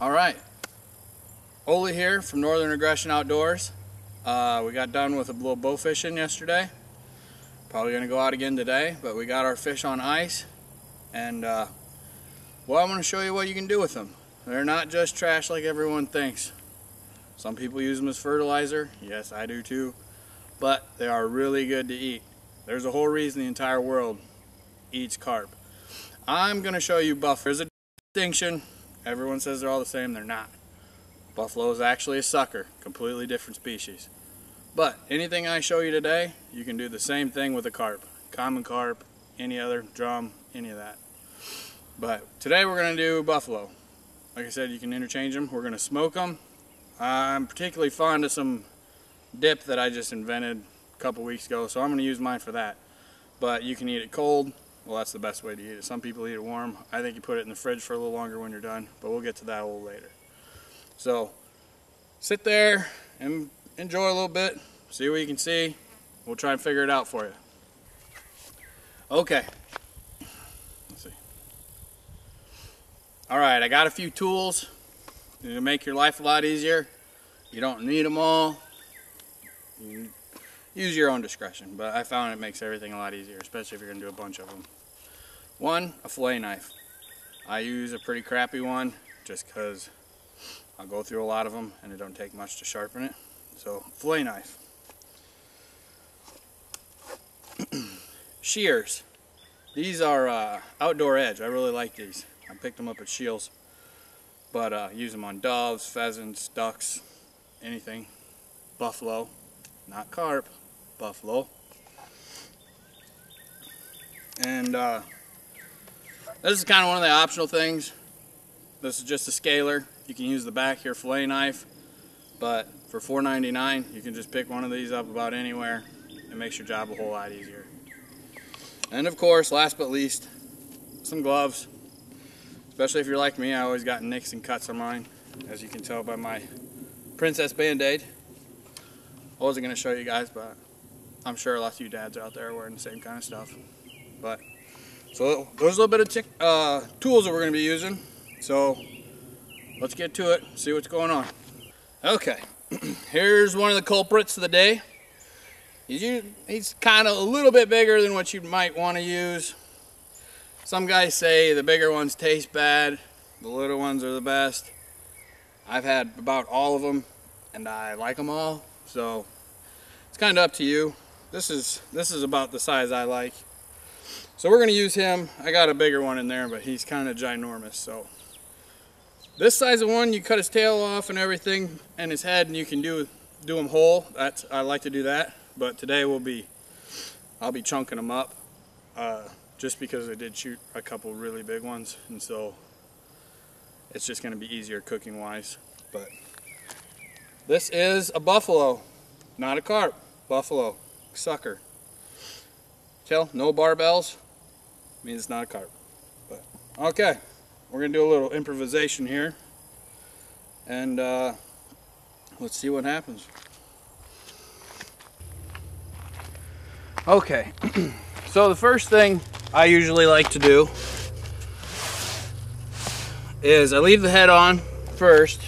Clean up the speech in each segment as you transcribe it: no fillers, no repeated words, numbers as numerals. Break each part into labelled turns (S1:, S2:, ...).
S1: All right, Ole here from Northern Aggression Outdoors. We got done with a little bow fishing yesterday. Probably gonna go out again today, but we got our fish on ice, and well, I'm gonna show you what you can do with them. They're not just trash like everyone thinks. Some people use them as fertilizer. Yes, I do too, but they are really good to eat. There's a whole reason the entire world eats carp. I'm gonna show you buffalo. There's a distinction. Everyone says they're all the same. They're not. Buffalo is actually a sucker, completely different species. But anything I show you today, you can do the same thing with a carp. Common carp, any other, drum, any of that. But today we're going to do buffalo. Like I said, you can interchange them. We're going to smoke them. I'm particularly fond of some dip that I just invented a couple weeks ago, so I'm going to use mine for that. But you can eat it cold. Well, that's the best way to eat it. Some people eat it warm. I think you put it in the fridge for a little longer when you're done, but we'll get to that a little later. So sit there and enjoy a little bit, see what you can see. We'll try and figure it out for you. Okay, let's see. All right, I got a few tools to make your life a lot easier. You don't need them all. You use your own discretion, but I found it makes everything a lot easier, especially if you're gonna do a bunch of them. One, a fillet knife. I use a pretty crappy one just because I'll go through a lot of them and it don't take much to sharpen it. So, fillet knife. Shears. These are Outdoor Edge. I really like these. I picked them up at Shields, but use them on doves, pheasants, ducks, anything. Buffalo, not carp, buffalo. And this is kind of one of the optional things. This is just a scaler. You can use the back of your fillet knife, but for $4.99 you can just pick one of these up about anywhere. It makes your job a whole lot easier. And of course, last but least, some gloves. Especially if you're like me, I always got nicks and cuts on mine, as you can tell by my Princess Band-Aid. I wasn't going to show you guys, but I'm sure lots of you dads out there are wearing the same kind of stuff. But so there's a little bit of tools that we're going to be using. So let's get to it, see what's going on. Okay, here's one of the culprits of the day. He's kind of a little bit bigger than what you might want to use. Some guys say the bigger ones taste bad, the little ones are the best. I've had about all of them and I like them all, so it's kind of up to you. This is about the size I like. So we're going to use him. I got a bigger one in there, but he's kind of ginormous. So this size of one, you cut his tail off and everything and his head, and you can do him whole. I like to do that, but today I'll be chunking them up just because I did shoot a couple really big ones, and so it's just going to be easier cooking wise. But this is a buffalo, not a carp. Buffalo, sucker. Tell, no barbells means it's not a carp. But okay, we're gonna do a little improvisation here, and let's see what happens. Okay, so the first thing I usually like to do is I leave the head on first,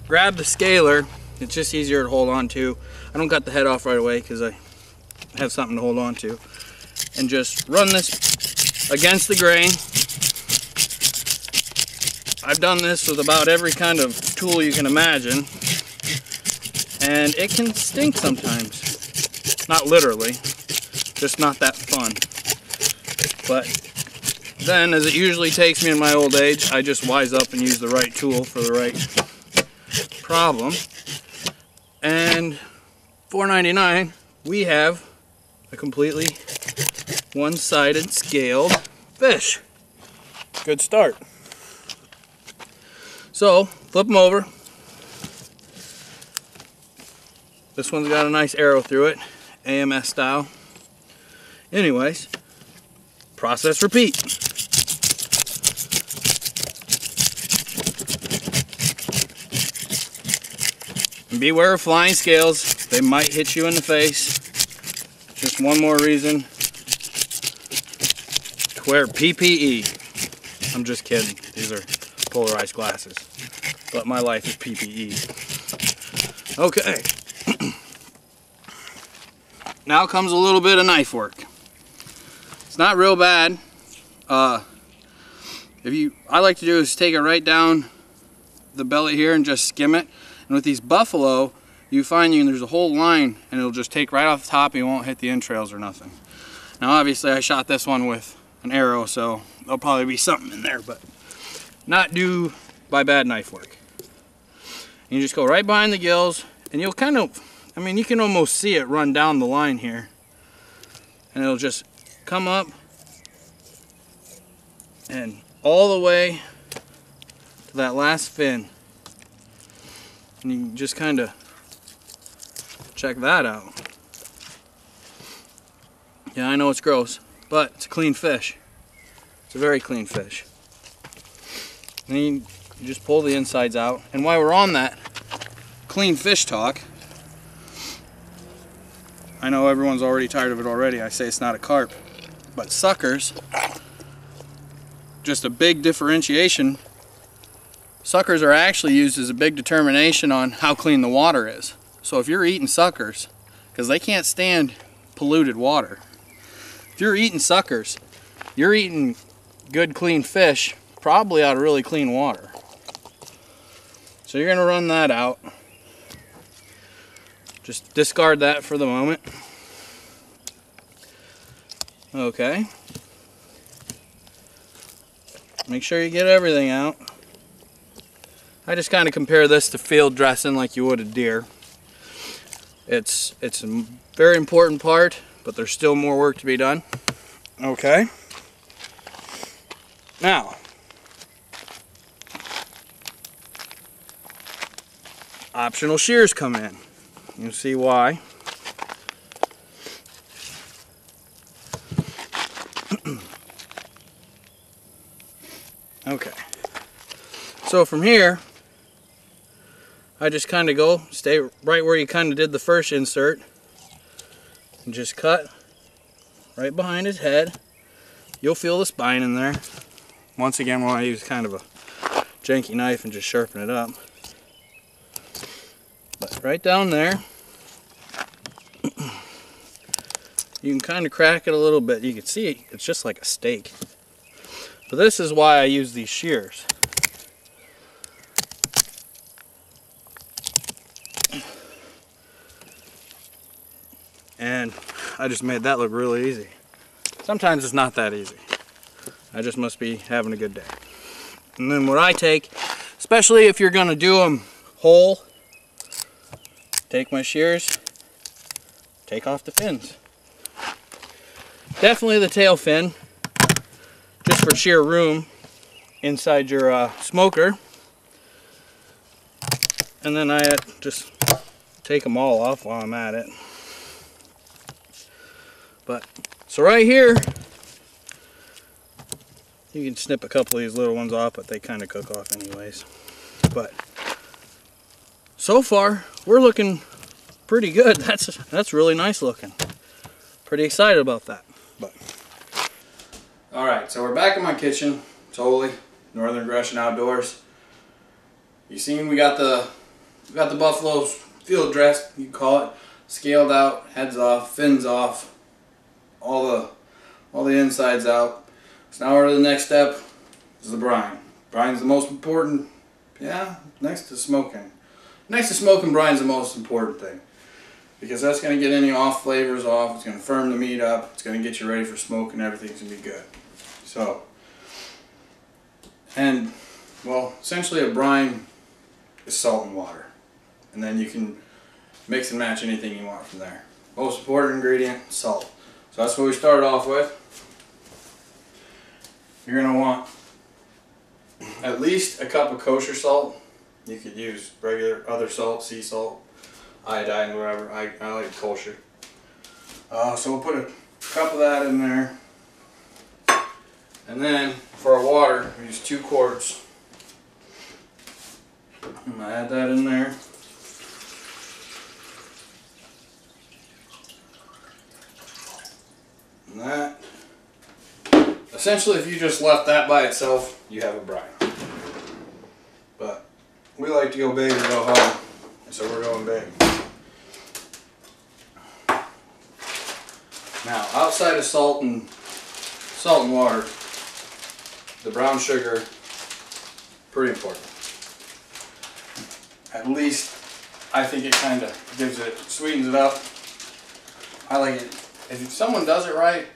S1: grab the scaler. It's just easier to hold on to. I don't cut the head off right away because I have something to hold on to, and just run this against the grain. I've done this with about every kind of tool you can imagine, and it can stink sometimes. Not literally, just not that fun. But then, as it usually takes me in my old age, I just wise up and use the right tool for the right problem. And $4.99, we have a completely one-sided scaled fish. Good start. So flip them over. This one's got a nice arrow through it, AMS style. Anyways, process repeat. And beware of flying scales. They might hit you in the face. Just one more reason to wear PPE. I'm just kidding. These are polarized glasses. But my life is PPE. Okay. Now comes a little bit of knife work. It's not real bad. I like to do is take it right down the belly here and just skim it. And with these buffalo, you find there's a whole line and it'll just take right off the top and you won't hit the entrails or nothing. Now obviously I shot this one with an arrow, so there'll probably be something in there, but not due by bad knife work. And you just go right behind the gills and you'll kind of, you can almost see it run down the line here. And it'll just come up and all the way to that last fin. And you can just kind of check that out. Yeah, I know it's gross, but it's a clean fish. It's a very clean fish. And then you just pull the insides out. And while we're on that clean fish talk, I know everyone's already tired of it already. I say it's not a carp, but suckers, just a big differentiation. Suckers are actually used as a big determination on how clean the water is. So if you're eating suckers, because they can't stand polluted water, if you're eating suckers, you're eating good clean fish, probably out of really clean water. So you're going to run that out. Just discard that for the moment. Okay. Make sure you get everything out. I just kind of compare this to field dressing like you would a deer. It's a very important part, but there's still more work to be done. Okay. Now, optional shears come in. You'll see why. Okay. So from here, I just kind of go, stay right where you kind of did the first insert, and just cut right behind his head. You'll feel the spine in there. Once again, when I use kind of a janky knife and just sharpen it up. But right down there, you can kind of crack it a little bit. You can see it's just like a steak. But this is why I use these shears. And I just made that look really easy. Sometimes it's not that easy. I just must be having a good day. And then what I take, especially if you're going to do them whole, take my shears, take off the fins. Definitely the tail fin, just for sheer room inside your smoker. And then I just take them all off while I'm at it. But, so right here, you can snip a couple of these little ones off, but they kind of cook off anyways. But, so far, we're looking pretty good. That's really nice looking. Pretty excited about that. But alright, so we're back in my kitchen, totally Northern Aggression Outdoors. You seen we got the buffalo field dressed, you can call it, scaled out, heads off, fins off, all the insides out. So now we're to the next step, is the brine. Brine's the most important, yeah, next to smoking. Next to smoking, brine's the most important thing. Because that's going to get any off flavors off, it's going to firm the meat up, it's going to get you ready for smoke, and everything's going to be good. So, and, well, essentially a brine is salt and water. And then you can mix and match anything you want from there. Most important ingredient, salt. So that's what we started off with. You're going to want at least a cup of kosher salt. You could use regular other salt, sea salt, iodine, whatever. I like kosher. So we'll put a cup of that in there. And then for our water, we use 2 quarts. I'm going to add that in there. And that. Essentially, if you just left that by itself, you have a brine. we like to go big or go home, so we're going big. Now, outside of salt and water, the brown sugar, pretty important. At least I think it kind of sweetens it up. I like it. If someone does it right,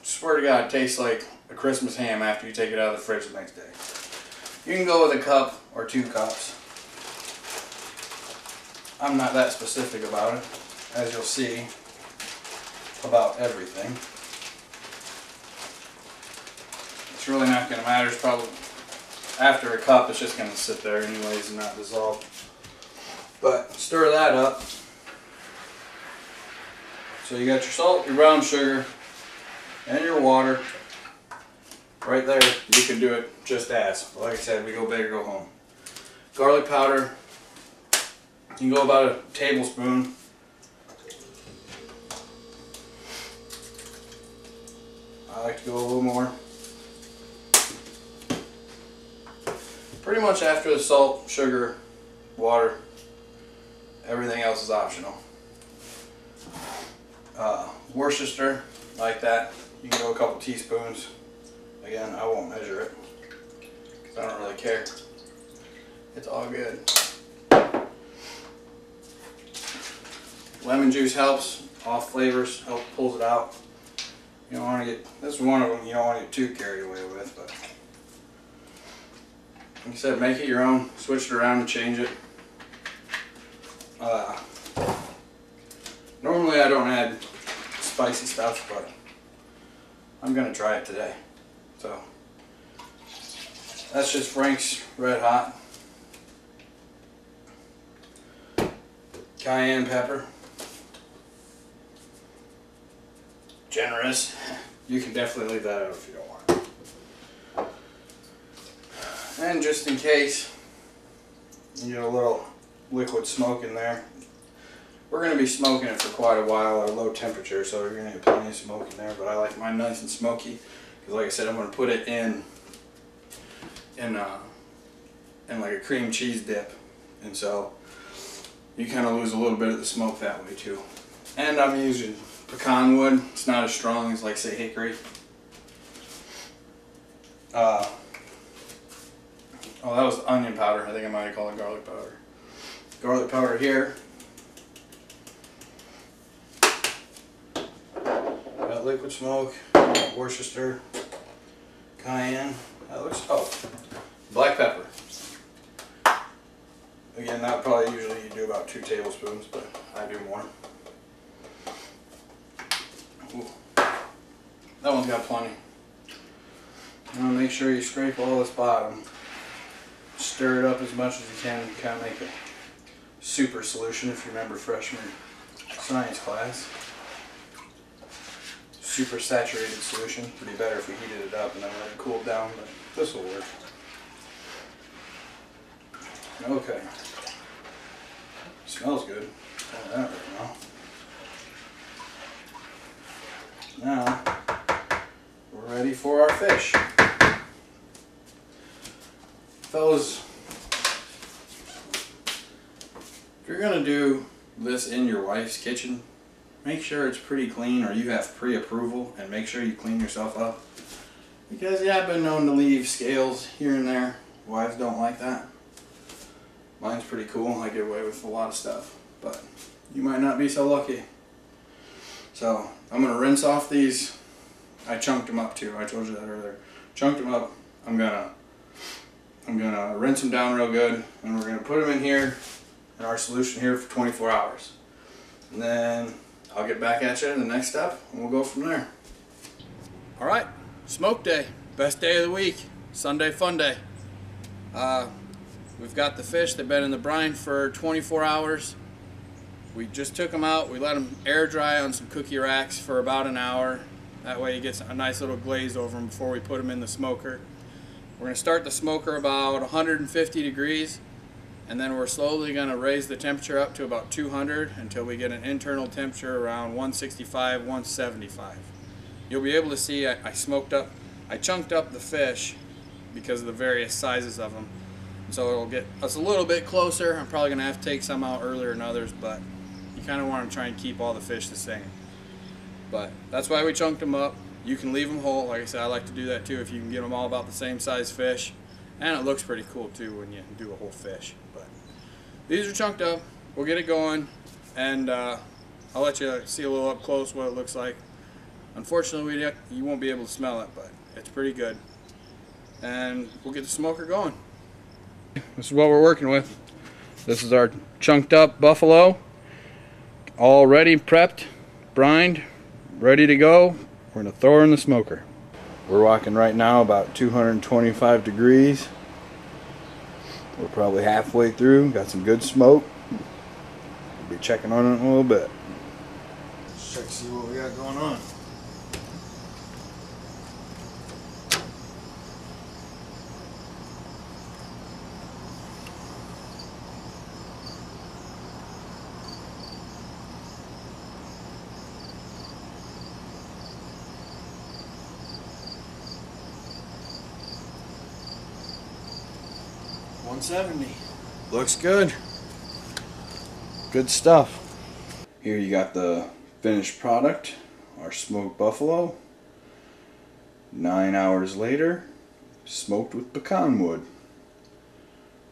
S1: swear to God, it tastes like a Christmas ham after you take it out of the fridge the next day. You can go with a cup or 2 cups. I'm not that specific about it, as you'll see, about everything. It's really not going to matter. It's probably after a cup, it's just going to sit there anyways and not dissolve. But stir that up. So you got your salt, your brown sugar, and your water. Right there, you can do it just as. Like I said, we go big or go home. Garlic powder, you can go about a tablespoon. I like to go a little more. Pretty much after the salt, sugar, water, everything else is optional. Worcester, like that, you can go a couple teaspoons. Again, I won't measure it because I don't really care. It's all good. Lemon juice helps. Off flavors, pulls it out. You don't want to get, this is one of them you don't want to get too carried away with, but like I said, make it your own. Switch it around and change it. Normally I don't add spicy stuff, but I'm going to try it today. So that's just Frank's Red Hot. Cayenne pepper. Generous. You can definitely leave that out if you don't want it. And just in case you get a little liquid smoke in there, we're going to be smoking it for quite a while at a low temperature, so you're going to get plenty of smoke in there, but I like mine nice and smoky because, like I said, I'm going to put it in like a cream cheese dip, and so you kind of lose a little bit of the smoke that way too. And I'm using pecan wood. It's not as strong as, like, say, hickory. Oh, that was onion powder. I think I might have called it garlic powder. Garlic powder here. Got liquid smoke, Worcester, cayenne. That looks, oh, black pepper. Again, that probably usually you do about 2 tablespoons, but I do more. Ooh. That one's got plenty. Now make sure you scrape all this bottom. Stir it up as much as you can and kind of make a super solution if you remember freshman science class. Super saturated solution. Would be better if we heated it up and then let it cool down, but this will work. Okay. Smells good. Tell that right now. Now, we're ready for our fish. Fellas, if you're going to do this in your wife's kitchen, make sure it's pretty clean, or you have pre-approval, and make sure you clean yourself up. Because, yeah, I've been known to leave scales here and there. Wives don't like that. Mine's pretty cool. I get away with a lot of stuff, but you might not be so lucky. So I'm going to rinse off these. I chunked them up too. I told you that earlier. Chunked them up. I'm gonna rinse them down real good, and we're gonna put them in here in our solution here for 24 hours. And then I'll get back at you in the next step, and we'll go from there. All right, smoke day, best day of the week. Sunday fun day. We've got the fish. They've been in the brine for 24 hours. We just took them out. We let them air dry on some cookie racks for about an hour. That way you get a nice little glaze over them before we put them in the smoker. We're going to start the smoker about 150 degrees, and then we're slowly going to raise the temperature up to about 200 until we get an internal temperature around 165, 175. You'll be able to see I chunked up the fish because of the various sizes of them. so it'll get us a little bit closer. I'm probably gonna have to take some out earlier than others, but you kind of want to try and keep all the fish the same. But that's why we chunked them up. You can leave them whole. Like I said, I like to do that too if you can get them all about the same size fish, and it looks pretty cool too when you do a whole fish. But these are chunked up. We'll get it going, and I'll let you see a little up close what it looks like. Unfortunately, you won't be able to smell it, but it's pretty good. And we'll get the smoker going. This is what we're working with. This is our chunked up buffalo, all ready, prepped, brined, ready to go. We're going to throw her in the smoker. We're walking right now about 225 degrees. We're probably halfway through. Got some good smoke. We'll be checking on it in a little bit. Let's check to see what we got going on. $170. Looks good. Good stuff. Here you got the finished product, our smoked buffalo. 9 hours later, smoked with pecan wood.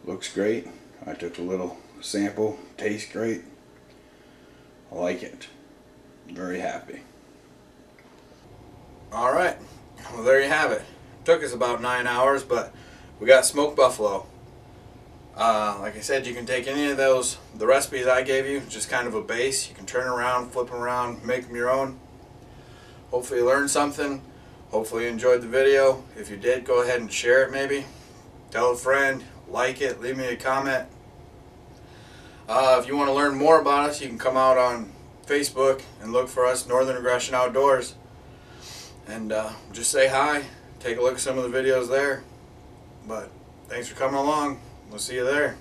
S1: Looks great. I took a little sample. Tastes great. I like it. Very happy. Alright, well there you have it. Took us about 9 hours, but we got smoked buffalo. Like I said, you can take any of those, the recipes I gave you, just kind of a base. You can turn around, flip them around, make them your own. Hopefully you learned something. Hopefully you enjoyed the video. If you did, go ahead and share it maybe. Tell a friend, like it, leave me a comment. If you want to learn more about us, you can come out on Facebook and look for us, Northern Aggression Outdoors. And just say hi, take a look at some of the videos there. But thanks for coming along. We'll see you there.